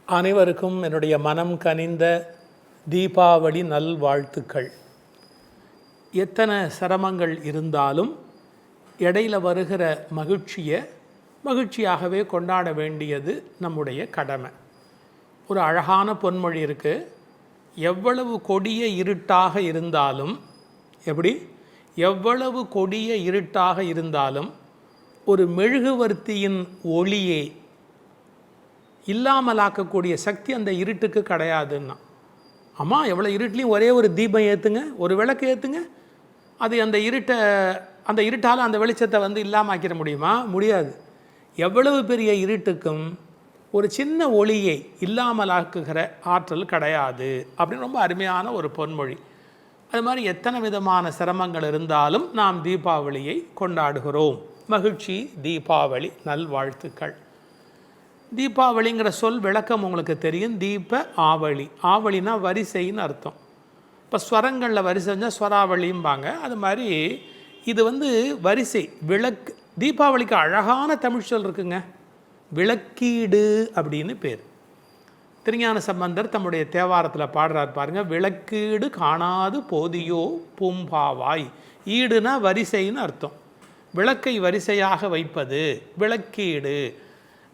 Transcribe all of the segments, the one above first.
அனைவருக்கும் என்னுடைய மனம் கனிந்த தீபாவளி நல்வாழ்த்துக்கள். எத்தனை சிரமங்கள் இருந்தாலும் இடையில் வருகிற மகிழ்ச்சியாகவே கொண்டாட வேண்டியது நம்முடைய கடமை. ஒரு அழகான பொன்மொழி இருக்குது. எவ்வளவு கொடிய இருட்டாக இருந்தாலும் எவ்வளவு கொடிய இருட்டாக இருந்தாலும் ஒரு மெழுகுவர்த்தியின் ஒளியை இல்லாமலாக்கக்கூடிய சக்தி அந்த இருட்டுக்கு கிடையாதுன்னா. அம்மா எவ்வளோ இருட்லேயும் ஒரே ஒரு தீபம் ஏற்றுங்க, ஒரு விளக்கு ஏற்றுங்க, அது அந்த இருட்டால் அந்த வெளிச்சத்தை இல்லாமல் முடியுமா? முடியாது. எவ்வளவு பெரிய இருட்டுக்கும் ஒரு சின்ன ஒளியை இல்லாமலாக்குகிற ஆற்றல் கிடையாது அப்படின்னு ரொம்ப அருமையான ஒரு பொன்மொழி. அது மாதிரி எத்தனை விதமான சிரமங்கள் இருந்தாலும் நாம் தீபாவளியை கொண்டாடுகிறோம். மகிழ்ச்சி, தீபாவளி நல்வாழ்த்துக்கள். தீபாவளிங்கிற சொல் விளக்கம் உங்களுக்கு தெரியும். தீப ஆவளி, ஆவளினா வரிசைன்னு அர்த்தம். இப்போ ஸ்வரங்களில் வரிசைஞ்சா ஸ்வராவளிம்பாங்க. அது மாதிரி இது வரிசை, விளக்கு. தீபாவளிக்கு அழகான தமிழ் சொல் இருக்குங்க, விளக்கீடு அப்படின்னு பேர். திருஞான சம்பந்தர் தம்முடைய தேவாரத்தில் பாடுறார் பாருங்க. விளக்கீடு காணாது போதியோ பூம்பாவாய். ஈடுனா வரிசைன்னு அர்த்தம். விளக்கை வரிசையாக வைப்பது விளக்கீடு.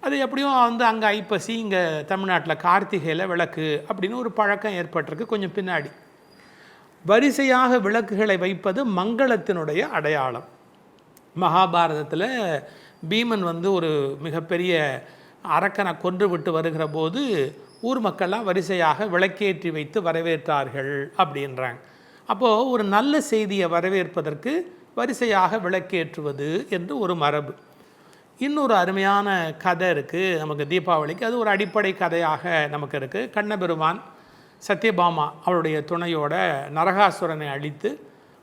அது எப்படியும் அங்கே ஐப்பசி, இங்கே தமிழ்நாட்டில் கார்த்திகையில் விளக்கு அப்படின்னு ஒரு பழக்கம் ஏற்பட்டிருக்கு கொஞ்சம் பின்னாடி. வரிசையாக விளக்குகளை வைப்பது மங்களத்தினுடைய அடையாளம். மகாபாரதத்தில் பீமன் ஒரு மிகப்பெரிய அரக்கனை கொன்று விட்டு வருகிற போது ஊர் மக்கள்லாம் வரிசையாக விளக்கேற்றி வைத்து வரவேற்றார்கள் அப்படின்றாங்க. அப்போது ஒரு நல்ல செய்தியை வரவேற்பதற்கு வரிசையாக விளக்கேற்றுவது என்று ஒரு மரபு. இன்னொரு அருமையான கதை இருக்குது நமக்கு தீபாவளிக்கு. அது ஒரு அடிப்படை கதையாக நமக்கு இருக்குது. கண்ணபெருமான் சத்யபாமா அவருடைய துணையோட நரகாசுரனை அழித்து,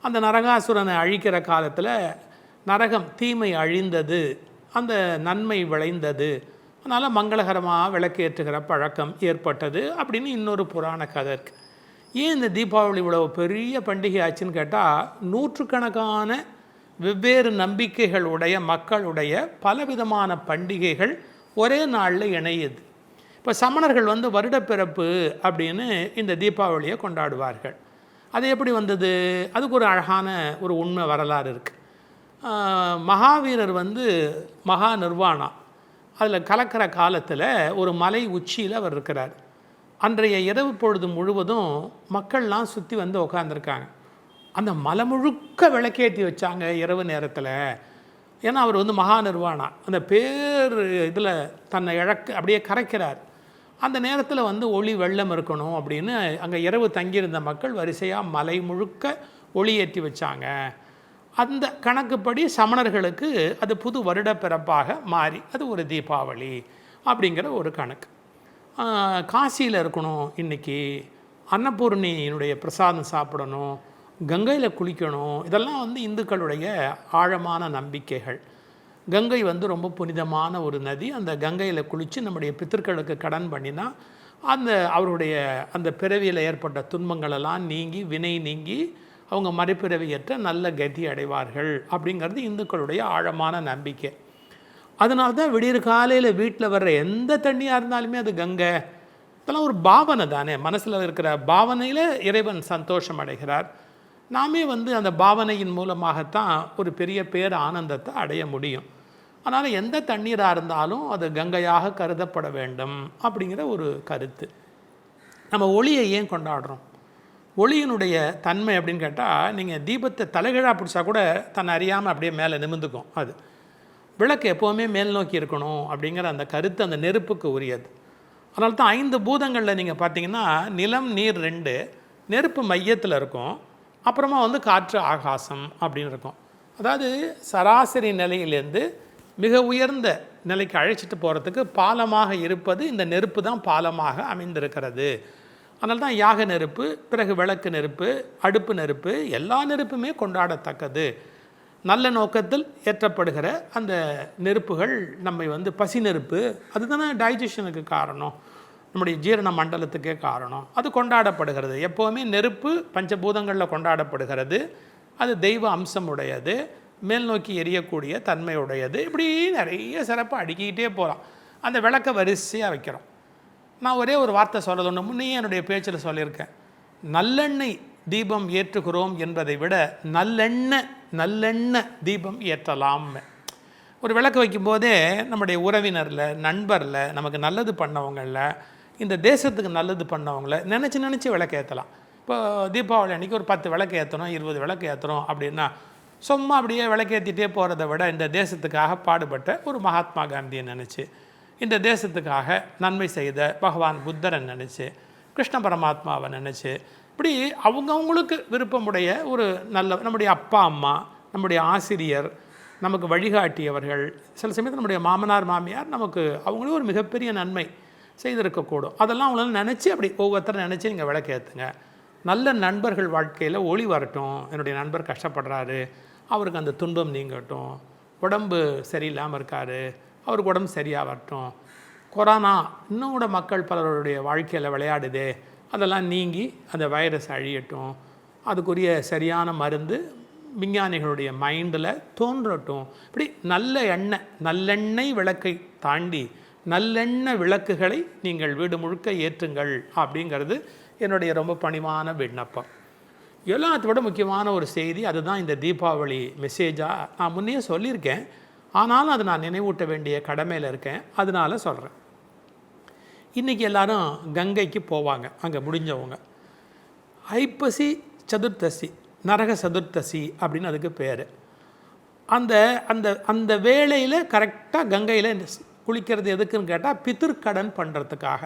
அந்த நரகாசுரனை அழிக்கிற காலத்தில் நரகம் தீமை அழிந்தது, அந்த நன்மை விளைந்தது, அதனால் மங்களகரமாக விளக்கேற்றுகிற பழக்கம் ஏற்பட்டது அப்படின்னு இன்னொரு புராண கதை இருக்குது. ஏன் இந்த தீபாவளி இவ்வளவு பெரிய பண்டிகை ஆச்சுன்னு கேட்டால், நூற்றுக்கணக்கான வெவ்வேறு நம்பிக்கைகளுடைய மக்களுடைய பலவிதமான பண்டிகைகள் ஒரே நாளில் இணையுது. இப்போ சமணர்கள் வருடப்பிறப்பு அப்படின்னு இந்த தீபாவளியை கொண்டாடுவார்கள். அது எப்படி வந்தது? அதுக்கு ஒரு அழகான ஒரு உண்மை வரலாறு இருக்குது. மகாவீரர் மகா நிர்வாணா அதில் கலக்கிற காலத்தில் ஒரு மலை உச்சியில் அவர் இருக்கிறார். அன்றைய இரவு பொழுது முழுவதும் மக்கள்லாம் சுற்றி உட்காந்துருக்காங்க. அந்த மலை முழுக்க விளக்கேற்றி வச்சாங்க இரவு நேரத்தில். ஏன்னா அவர் மகா நிர்வாணா, அந்த பேர் இதில் தன்னை அப்படியே கரைக்கிறார். அந்த நேரத்தில் ஒளி வெள்ளம் இருக்கணும் அப்படின்னு அங்கே இரவு தங்கியிருந்த மக்கள் வரிசையாக மலை முழுக்க ஒளி ஏற்றி வச்சாங்க. அந்த கணக்குப்படி சமணர்களுக்கு அது புது வருட பிறப்பாக மாறி அது ஒரு தீபாவளி அப்படிங்கிற ஒரு கணக்கு. காசியில் இருக்கணும், இன்றைக்கி அன்னபூர்ணியினுடைய பிரசாதம் சாப்பிடணும், கங்கையில் குளிக்கணும், இதெல்லாம் இந்துக்களுடைய ஆழமான நம்பிக்கைகள். கங்கை ரொம்ப புனிதமான ஒரு நதி. அந்த கங்கையில் குளித்து நம்முடைய பித்தர்களுக்கு கடன் பண்ணினா அவருடைய அந்த பிறவியில் ஏற்பட்ட துன்பங்களெல்லாம் நீங்கி, வினை நீங்கி அவங்க மறுபிறவியற்ற நல்ல கதி அடைவார்கள் அப்படிங்கிறது இந்துக்களுடைய ஆழமான நம்பிக்கை. அதனால தான் விடியற் காலையில் வீட்டில் வர்ற எந்த தண்ணியாக இருந்தாலுமே அது கங்கை. இதெல்லாம் ஒரு பாவனை தானே, மனசில் இருக்கிற பாவனையில் இறைவன் சந்தோஷம் அடைகிறார். நாமே அந்த பாவனையின் மூலமாகத்தான் ஒரு பெரிய பேர் ஆனந்தத்தை அடைய முடியும். அதனால் எந்த தண்ணீராக இருந்தாலும் அது கங்கையாக கருதப்பட வேண்டும் அப்படிங்கிற ஒரு கருத்து. நம்ம ஒளியை ஏன் கொண்டாடுறோம்? ஒளியினுடைய தன்மை அப்படின்னு கேட்டால், நீங்கள் தீபத்தை தலைகீழாக பிடிச்சா கூட தன்னை அறியாமல் அப்படியே மேலே நிமிர்ந்துக்கும். அது விளக்கு எப்போவுமே மேல் நோக்கி இருக்கணும் அப்படிங்கிற அந்த கருத்து அந்த நெருப்புக்கு உரியது. அதனால தான் 5 பூதங்களில் நீங்கள் பார்த்தீங்கன்னா நிலம், நீர் 2, நெருப்பு மையத்தில் இருக்கும். அப்புறமா காற்று, ஆகாசம் அப்படின்னு இருக்கும். அதாவது சராசரி நிலையிலேருந்து மிக உயர்ந்த நிலைக்கு அழைச்சிட்டு போகிறதுக்கு பாலமாக இருப்பது இந்த நெருப்பு தான் பாலமாக அமைந்திருக்கிறது. அதனால தான் யாக நெருப்பு, பிறகு விளக்கு நெருப்பு, அடுப்பு நெருப்பு, எல்லா நெருப்புமே கொண்டாடத்தக்கது. நல்ல நோக்கத்தில் ஏற்றப்படுகிற அந்த நெருப்புகள் நம்மை பசி நெருப்பு, அதுதானே டைஜஷனுக்கு காரணம், நம்முடைய ஜீரண மண்டலத்துக்கே காரணம். அது கொண்டாடப்படுகிறது. எப்போவுமே நெருப்பு பஞ்சபூதங்களில் கொண்டாடப்படுகிறது. அது தெய்வ அம்சம் உடையது, மேல் நோக்கி எரியக்கூடிய தன்மையுடையது. இப்படி நிறைய சிறப்பாக அடுக்கிக்கிட்டே போகலாம். அந்த விளக்கை வரிசையாக வைக்கிறோம். நான் ஒரே ஒரு வார்த்தை சொல்கிறது ஒன்று முன்னே என்னுடைய பேச்சில் சொல்லியிருக்கேன். நல்லெண்ணெய் தீபம் ஏற்றுகிறோம் என்பதை விட நல்லெண்ணெய் தீபம் ஏற்றலாம். ஒரு விளக்கு வைக்கும்போதே நம்முடைய உறவினரில், நண்பரில், நமக்கு நல்லது பண்ணவங்களில், இந்த தேசத்துக்கு நல்லது பண்ணவங்கள நினச்சி விளக்கு ஏற்றலாம். இப்போ தீபாவளி அன்றைக்கி ஒரு 10 விளக்கு ஏற்றணும், 20 விளக்கு ஏற்றுறோம் அப்படின்னா சும்மா அப்படியே விளக்கேற்றிட்டே போகிறத விட இந்த தேசத்துக்காக பாடுபட்ட ஒரு மகாத்மா காந்தியை நினச்சி, இந்த தேசத்துக்காக நன்மை செய்த பகவான் புத்தரை நினச்சி, கிருஷ்ண பரமாத்மாவை நினச்சி, இப்படி அவங்கவுங்களுக்கு விருப்பமுடைய ஒரு நல்ல நம்முடைய அப்பா அம்மா, நம்முடைய ஆசிரியர், நமக்கு வழிகாட்டியவர்கள், சில சமயத்தில் நம்முடைய மாமனார் மாமியார் நமக்கு அவங்களும் ஒரு மிகப்பெரிய நன்மை செய்திருக்கக்கூடும். அதெல்லாம் அவங்களால நினச்சி அப்படி ஒவ்வொருத்தரும் நினச்சி நீங்கள் விளக்கேற்றுங்க. நல்ல நண்பர்கள் வாழ்க்கையில் ஒளி வரட்டும். என்னுடைய நண்பர் கஷ்டப்படுறாரு, அவருக்கு அந்த துன்பம் நீங்கட்டும். உடம்பு சரியில்லாமல் இருக்கார், அவருக்கு உடம்பு சரியாக வரட்டும். கொரோனா இன்னும் கூட மக்கள் பலருடைய வாழ்க்கையில் விளையாடுதே, அதெல்லாம் நீங்கி அந்த வைரஸ் அழியட்டும். அதுக்குரிய சரியான மருந்து விஞ்ஞானிகளுடைய மைண்டில் தோன்றட்டும். இப்படி நல்லெண்ணெய் விளக்கை தாண்டி நல்லெண்ணெய் விளக்குகளை நீங்கள் வீடு முழுக்க ஏற்றுங்கள் அப்படிங்கிறது என்னுடைய ரொம்ப பணிவான விண்ணப்பம். எல்லாத்தை விட முக்கியமான ஒரு செய்தி, அதுதான் இந்த தீபாவளி மெசேஜாக நான் முன்னே சொல்லியிருக்கேன். ஆனாலும் அதை நான் நினைவூட்ட வேண்டிய கடமையில் இருக்கேன், அதனால சொல்கிறேன். இன்றைக்கி எல்லோரும் கங்கைக்கு போவாங்க, அங்கே முடிஞ்சவங்க. ஐப்பசி சதுர்த்தசி, நரக சதுர்த்தசி அப்படின்னு அதுக்கு பேர். அந்த அந்த அந்த வேளையில் கரெக்டாக கங்கையில் குளிக்கிறது எதுக்குன்னு கேட்டால் பித்திருக்கடன் பண்ணுறதுக்காக.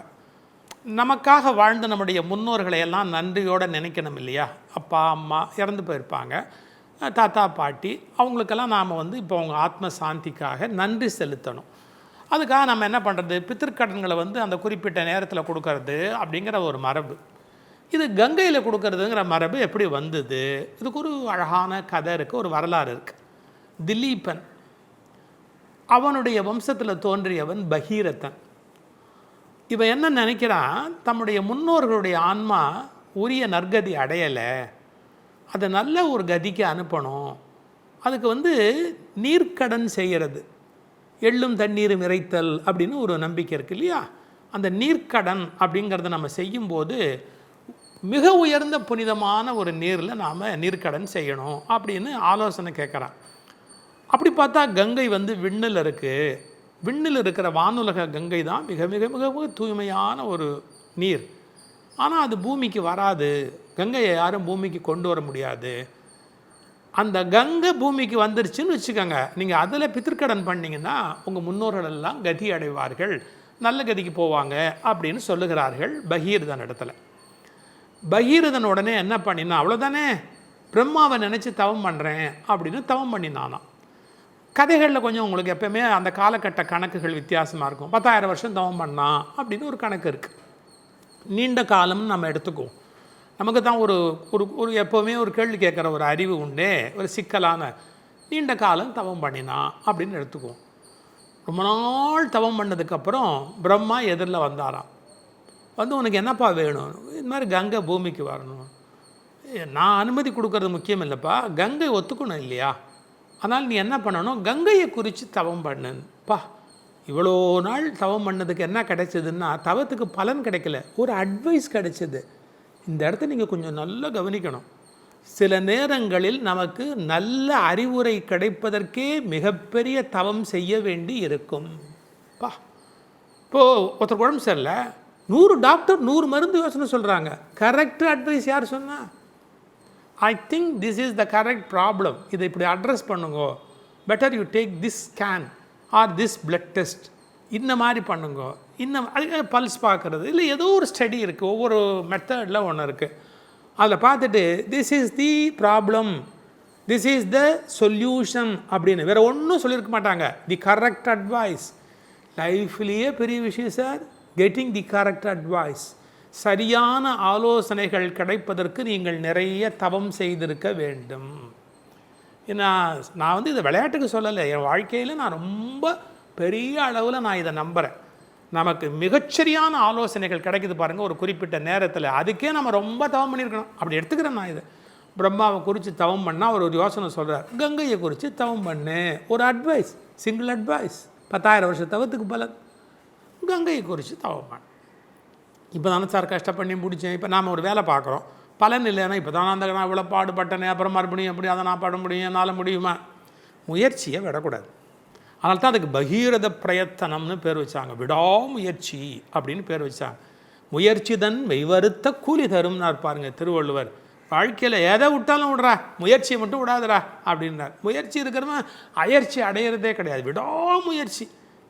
நமக்காக வாழ்ந்த நம்முடைய முன்னோர்களை எல்லாம் நன்றியோடு நினைக்கணும் இல்லையா? அப்பா அம்மா இறந்து போயிருப்பாங்க, தாத்தா பாட்டி, அவங்களுக்கெல்லாம் நாம் இப்போ அவங்க ஆத்ம சாந்திக்காக நன்றி செலுத்தணும். அதுக்காக நம்ம என்ன பண்ணுறது, பித்திருக்கடன்களை அந்த குறிப்பிட்ட நேரத்தில் கொடுக்கறது அப்படிங்கிற ஒரு மரபு. இது கங்கையில் கொடுக்கறதுங்கிற மரபு எப்படி வந்தது? இதுக்கு ஒரு அழகான கதை இருக்குது, ஒரு வரலாறு இருக்குது. திலீபன், அவனுடைய வம்சத்தில் தோன்றியவன் பகீரதன். இவன் என்ன நினைக்கிறான், தம்முடைய முன்னோர்களுடைய ஆன்மா உரிய நற்கதி அடையலை, அதை நல்ல ஒரு கதிக்கு அனுப்பணும். அதுக்கு நீர்க்கடன் செய்கிறது, எள்ளும் தண்ணீரும் இறைத்தல் அப்படின்னு ஒரு நம்பிக்கை இருக்குது இல்லையா? அந்த நீர்க்கடன் அப்படிங்கிறத நம்ம செய்யும்போது மிக உயர்ந்த புனிதமான ஒரு நீரில் நாம் நீர்க்கடன் செய்யணும் அப்படின்னு ஆலோசனை கேட்குறான். அப்படி பார்த்தா கங்கை விண்ணில் இருக்குது. விண்ணில் இருக்கிற வானுலக கங்கை தான் மிக மிக மிக மிக தூய்மையான ஒரு நீர். ஆனால் அது பூமிக்கு வராது, கங்கையை யாரும் பூமிக்கு கொண்டு வர முடியாது. அந்த கங்கை பூமிக்கு வந்துருச்சுன்னு வச்சுக்கோங்க, நீங்கள் அதில் பித்திருக்கடன் பண்ணிங்கன்னா உங்கள் முன்னோர்கள் எல்லாம் கதி அடைவார்கள், நல்ல கதிக்கு போவாங்க அப்படின்னு சொல்லுகிறார்கள் பகீரதன் இடத்துல. பகீரதன் உடனே என்ன பண்ணினா, அவ்வளோதானே, பிரம்மாவை நினச்சி தவம் பண்ணுறேன் அப்படின்னு தவம் பண்ணினானான். கதைகளில் கொஞ்சம் உங்களுக்கு எப்போயுமே அந்த காலகட்ட கணக்குகள் வித்தியாசமாக இருக்கும். 10,000 வருஷம் தவம் பண்ணான் அப்படின்னு ஒரு கணக்கு இருக்குது. நீண்ட காலம்னு நம்ம எடுத்துக்குவோம். நமக்கு தான் ஒரு ஒரு எப்போவுமே ஒரு கேள்வி கேட்குற ஒரு அறிவு உண்டே, ஒரு சிக்கலான. நீண்ட காலம் தவம் பண்ணினான் அப்படின்னு எடுத்துக்குவோம். ரொம்ப நாள் தவம் பண்ணதுக்கப்புறம் பிரம்மா எதிரில் வந்தாராம். உனக்கு என்னப்பா வேணும்? இது மாதிரி கங்கை பூமிக்கு வரணும். நான் அனுமதி கொடுக்கறது முக்கியம் இல்லைப்பா, கங்கை ஒத்துக்கணும் இல்லையா? ஆனால் நீ என்ன பண்ணணும், கங்கையை குறித்து தவம் பண்ணுப்பா. இவ்வளோ நாள் தவம் பண்ணதுக்கு என்ன கிடைச்சதுன்னா, தவத்துக்கு பலன் கிடைக்கல, ஒரு அட்வைஸ் கிடைச்சது. இந்த இடத்த நீங்கள் கொஞ்சம் நல்லா கவனிக்கணும். சில நேரங்களில் நமக்கு நல்ல அறிவுரை கிடைப்பதற்கே மிகப்பெரிய தவம் செய்ய வேண்டி இருக்கும். இப்போது ஒருத்தர் உடம்பு சரியில்லை, 100 டாக்டர் 100 மருந்து யோசனை சொல்கிறாங்க. கரெக்ட் அட்வைஸ் யார் சொன்னால், I think this is the correct problem, இதை இப்படி அட்ரஸ் பண்ணுங்க, better you take this scan R this blood test, இந்த மாதிரி பண்ணுங்க, இன்னும் அது பல்ஸ் பார்க்குறது இல்லை, ஏதோ ஒரு ஸ்டடி இருக்குது, ஒவ்வொரு மெத்தடில் ஒன்று இருக்குது. அதில் பார்த்துட்டு this is the problem, this is the solution அப்படின்னு வேறு ஒன்றும் சொல்லியிருக்க மாட்டாங்க. The correct advice. லைஃப்லேயே பெரிய விஷயம் sir, getting the correct advice. சரியான ஆலோசனைகள் கிடைப்பதற்கு நீங்கள் நிறைய தவம் செய்திருக்க வேண்டும். நான் இதை விளையாட்டுக்கு சொல்லலை, என் வாழ்க்கையில் நான் ரொம்ப பெரிய அளவில் நான் இதை நம்புகிறேன். நமக்கு மிகச்சரியான ஆலோசனைகள் கிடைக்குது பாருங்கள் ஒரு குறிப்பிட்ட நேரத்தில், அதுக்கே நம்ம ரொம்ப தவம் பண்ணியிருக்கணும். அப்படி எடுத்துக்கிறேன் நான் இதை. பிரம்மாவை குறித்து தவம் பண்ணால் அவர் ஒரு யோசனை சொல்கிறார், கங்கையை குறித்து தவம் பண்ணு, ஒரு அட்வைஸ், சிங்கிள் அட்வைஸ், 10,000 வருஷ தவத்துக்கு பலன், கங்கையை குறித்து தவம் பண்ணு. இப்போ தானே சார் கஷ்டப்பண்ணி முடித்தேன், இப்போ நாம் ஒரு வேலை பார்க்குறோம், பலன் இல்லைன்னா இப்போ தானே அந்த நான் இவ்வளோ பாடுபட்டனே, அப்புறம் மறுபடியும் எப்படி அதை நான் பாட முடியும், என்னால் முடியுமா? முயற்சியை விடக்கூடாது. அதனால தான் அதுக்கு பகீரத பிரயத்தனம்னு பேர் வச்சாங்க, விடாமுயற்சி அப்படின்னு பேர் வச்சாங்க. முயற்சி தன் மெய்வருத்த கூலி தரும்னார் பாருங்க திருவள்ளுவர். வாழ்க்கையில் எதை விட்டாலும் விடுறா, முயற்சியை மட்டும் விடாதுடா அப்படின்னார். முயற்சி இருக்கிறவன் அயற்சி அடையிறதே கிடையாது, விடாமுயற்சி,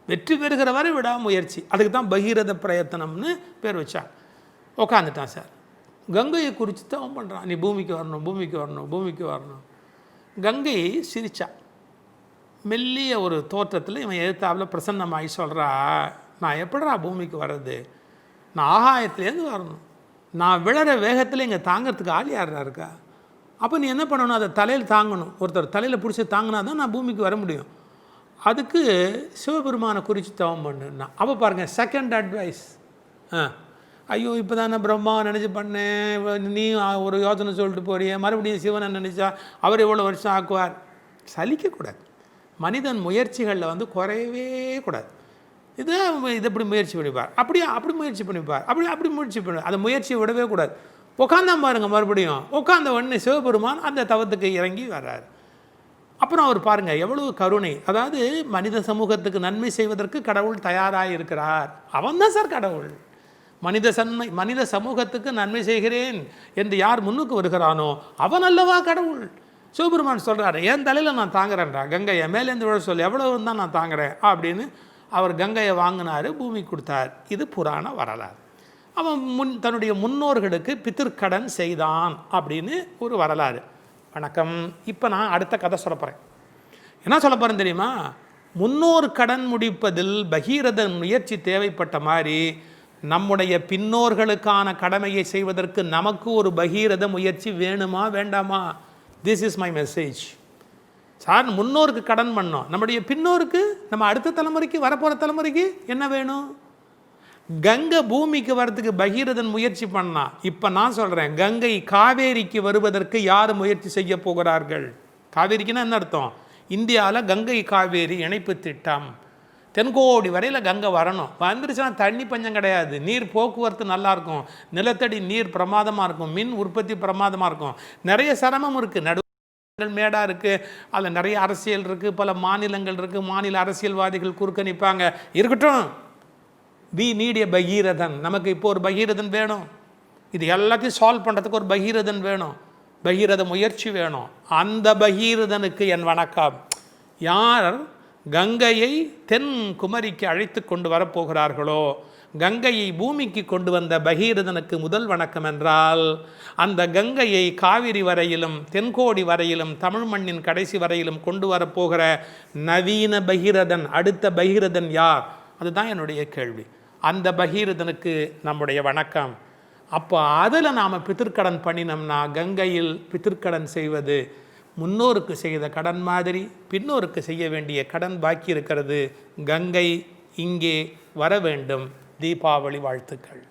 வெற்றி பெறுகிற வரை விடாமுயற்சி. அதுக்கு தான் பகீரத பிரயத்தனம்னு பேர் வச்சாங்க. உட்காந்துட்டான் சார், கங்கையை குறித்து தான் பண்ணுறான், நீ பூமிக்கு வரணும், பூமிக்கு வரணும், பூமிக்கு வரணும். கங்கை சிரிச்சா, மெல்லிய ஒரு தோற்றத்தில் இவன் எழுத்தாவில் பிரசன்னமாகி சொல்கிறா, நான் எப்படிடா பூமிக்கு வர்றது, நான் ஆகாயத்துலேருந்து வரணும், நான் விழற வேகத்தில் இங்கே தாங்கிறதுக்கு ஆள் யாரா இருக்கா? அப்போ நீ என்ன பண்ணணும், அதை தலையில் தாங்கணும், ஒருத்தர் தலையில் பிடிச்சி தாங்கினா தான் நான் பூமிக்கு வர முடியும். அதுக்கு சிவபெருமானை குறித்து தவம் பண்ணுன்னா. அப்போ பாருங்கள் செகண்ட் அட்வைஸ். ஐயோ இப்போ தானே பிரம்மா நினச்சி பண்ணேன், நீ ஒரு யோசனை சொல்லிட்டு போறிய, மறுபடியும் சிவனை நினச்சா அவர் எவ்வளோ வருஷம் ஆக்குவார். சலிக்கக்கூடாது. மனிதன் முயற்சிகளில் குறையவே கூடாது. இது இப்படி முயற்சி பண்ணிப்பார், அப்படி முயற்சி பண்ணிப்பார், அப்படி முயற்சி பண்ணி அந்த முயற்சியை விடவே கூடாது. உட்காந்தான் பாருங்கள், மறுபடியும் உட்காந்த உடனே சிவபெருமான் அந்த தவத்துக்கு இறங்கி வர்றார். அப்புறம் அவர் பாருங்கள் எவ்வளவு கருணை. அதாவது மனித சமூகத்துக்கு நன்மை செய்வதற்கு கடவுள் தயாராக இருக்கிறார். அவன் தான் சார் கடவுள். மனித சமூகத்துக்கு நன்மை செய்கிறேன் என்று யார் முன்னுக்கு வருகிறானோ அவன் அல்லவா கடவுள். சிவபெருமான் சொல்கிறார், என் தலையில் நான் தாங்குறேன்டா, கங்கையை மேலேருந்து விழ சொல்லி எவ்வளவு தான் நான் தாங்குறேன் அப்படின்னு அவர் கங்கையை வாங்கினார், பூமி கொடுத்தார். இது புராண வரலாறு. அவன் தன்னுடைய முன்னோர்களுக்கு பித்திருக்கடன் செய்தான் அப்படின்னு ஒரு வரலாறு. வணக்கம். இப்போ நான் அடுத்த கதை சொல்ல போகிறேன். என்ன சொல்ல போகிறேன் தெரியுமா? முன்னோர் கடன் முடிப்பதில் பகீரதன் முயற்சி தேவைப்பட்ட மாதிரி நம்முடைய பின்னோர்களுக்கான கடமையை செய்வதற்கு நமக்கு ஒரு பகீரத முயற்சி வேணுமா வேண்டாமா? This is my message. Sir, முன்னோருக்கு கடன் பண்ணோம், நம்முடைய பின்னோருக்கு, நம்ம அடுத்த தலைமுறைக்கு, வரப்போகிற தலைமுறைக்கு என்ன வேணும்? கங்கை பூமிக்கு வர்றதுக்கு பகீரதன் முயற்சி பண்ணா. இப்போ நான் சொல்கிறேன், கங்கை காவேரிக்கு வருவதற்கு யார் முயற்சி செய்ய போகிறார்கள்? காவேரிக்குன்னா என்ன அர்த்தம்? இந்தியாவில் கங்கை காவேரி இணைப்பு திட்டம், தென்கோடி வரையில் கங்கை வரணும். வந்துருச்சுன்னா தண்ணி பஞ்சம் கிடையாது, நீர் போக்குவரத்து நல்லாயிருக்கும், நிலத்தடி நீர் பிரமாதமாக இருக்கும், மின் உற்பத்தி பிரமாதமாக இருக்கும். நிறைய சிரமம் இருக்குது, நடுவில் மேடாக இருக்குது, அதில் நிறைய அரசியல் இருக்குது, பல மாநிலங்கள் இருக்குது, மாநில அரசியல்வாதிகள் குறுக்க நிற்பாங்க. இருக்கட்டும், வி நீட் எ பகீரதன். நமக்கு இப்போ ஒரு பகீரதன் வேணும். இது எல்லாத்தையும் சால்வ் பண்ணுறதுக்கு ஒரு பகீரதன் வேணும், பகீரத முயற்சி வேணும். அந்த பகீரதனுக்கு என் வணக்கம். யார் கங்கையை தென் குமரிக்கு அழைத்து கொண்டு வரப்போகிறார்களோ, கங்கையை பூமிக்கு கொண்டு வந்த பகீரதனுக்கு முதல் வணக்கம் என்றால், அந்த கங்கையை காவிரி வரையிலும் தென்கோடி வரையிலும் தமிழ் மண்ணின் கடைசி வரையிலும் கொண்டு வரப்போகிற நவீன பகீரதன், அடுத்த பகீரதன் யார்? அதுதான் என்னுடைய கேள்வி. அந்த பகீரதனுக்கு நம்முடைய வணக்கம். அப்போ அதில் நாம் பித்திருக்கடன் பண்ணினோம்னா, கங்கையில் பித்திருக்கடன் செய்வது முன்னோருக்கு செய்த கடன் மாதிரி பின்னோருக்கு செய்ய வேண்டிய கடன் பாக்கி இருக்கிறது. கங்கை இங்கே வர வேண்டும். தீபாவளி வாழ்த்துக்கள்.